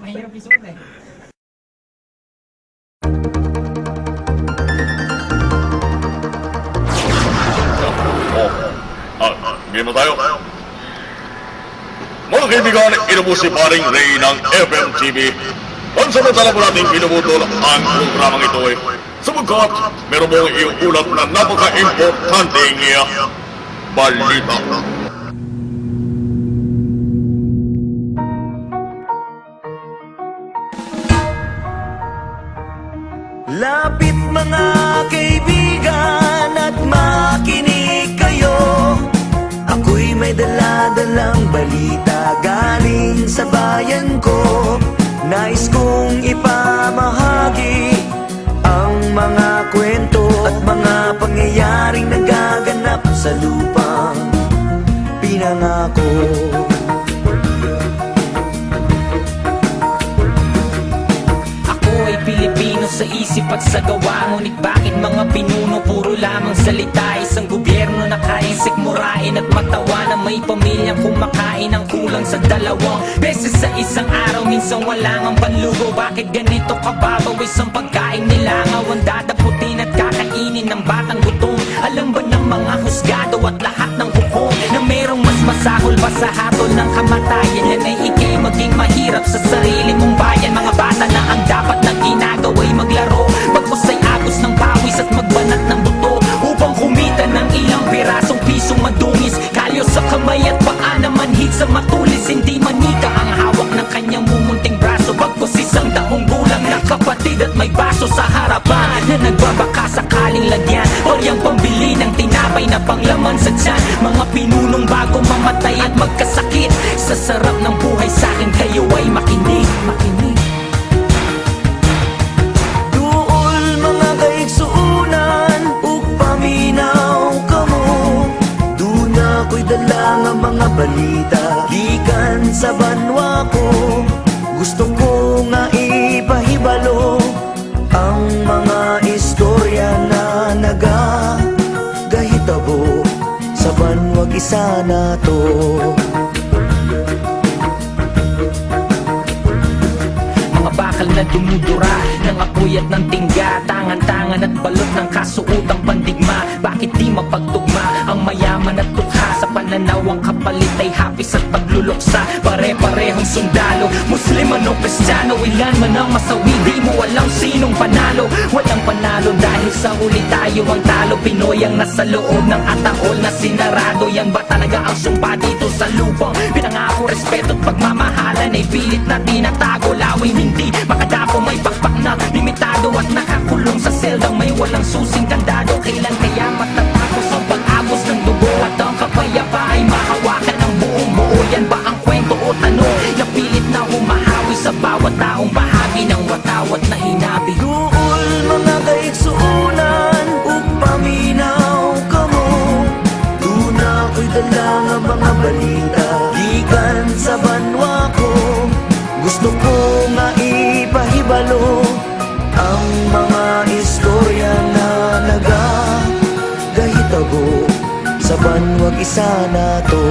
Mahirap isuot eh. Game na tayo. Mga kaibigan, inubos si Paring Ray ng FMTV. Pansamantala po natin pinubutol ang programang ito sapagkat meron mong iuulat na napaka-importanteng balita. Lapit mga kaibigan at makinig kayo. Ako'y may dala-dalang balita galing sa bayan ko. Nais kong ipamahagi ang mga kwento at mga pangyayaring nagaganap sa lupang pinangako. Pilipino sa isip at sa gawa. Ngunit bakit mga pinuno puro lamang salita? Isang gobyerno na kayang sikmurain at matawa na may pamilyang kumakain ng kulang sa 2 beses sa isang araw. Minsan wala ngang panlugo. Bakit ganito kababaw isang pagkain nilangaw? Ang dadaputin at kakainin ng batang gutom. Alam ba ng mga husgado at lahat ng hukom na merong mas masahol pa sa hatol ng kamatayan? Yan ay ikay maging mahirap sa sarili mong bayan. Mga bata na ang dapat na ginagawa'y maglaro, bagkus ay agos ng pawis at magbanat ng buto upang kumita ng ilang pirasong pisong madungis. Kalyo sa kamay at paa na manhid sa matulis. Hindi manika ang hawak ng kanyang mumunting braso, bagkus isang taong gulang na kapatid at may baso sa harapan na nagbabaka sakaling lagyan o yung pambili ng tinapay na panglaman sa tiyan. Mga pinunong bago mamatay at magkasakit sa sarap ng buhay, sa'kin kayo ay makinig. Dala nga mga balita gikan sa banwa ko. Gusto ko nga ipahibalo ang mga istorya na nagagahitabo sa banwag isa na to. Mga bakal na dumudura ng apoy at ng tingga, tangan-tangan at balot ng kasuotang pandigma. Bakit di mapagtugma ang mayaman at tukha? Sa pananaw ang kapalit ay hapis at pagluluksa. Pare-parehong sundalo, Muslim o Kristiyano, ilan man ang masawi, di mo alam sinong panalo. Walang panalo dahil sa huli tayo ang talo. Pinoy ang nasa loob ng ataol na sinarado. Yan ba talaga ang sumpa dito sa lupang pinangako? Respeto at pagmamahalan ay pilit na tinatago. Lawing hindi makadapo, may pakpak na limitado at nakakulong sa seldang may walang susing kandado. Kailan kaya matatapos ang pag-agos ng dugo at ang kapayapa ay mahawakan ng buong buo? Yan ba ang kwento o tanong na pilit na humahawi sa bawat taong bahagi ng watawat na hinabi? Duol mga kaigsuunan ug paminaw kamo. Duna ko'y dala nga mga balita gikan sa banwa ko. Gusto ko nga ipahibalo ang mga istorya na nagagahitabo sa banwag isa na to.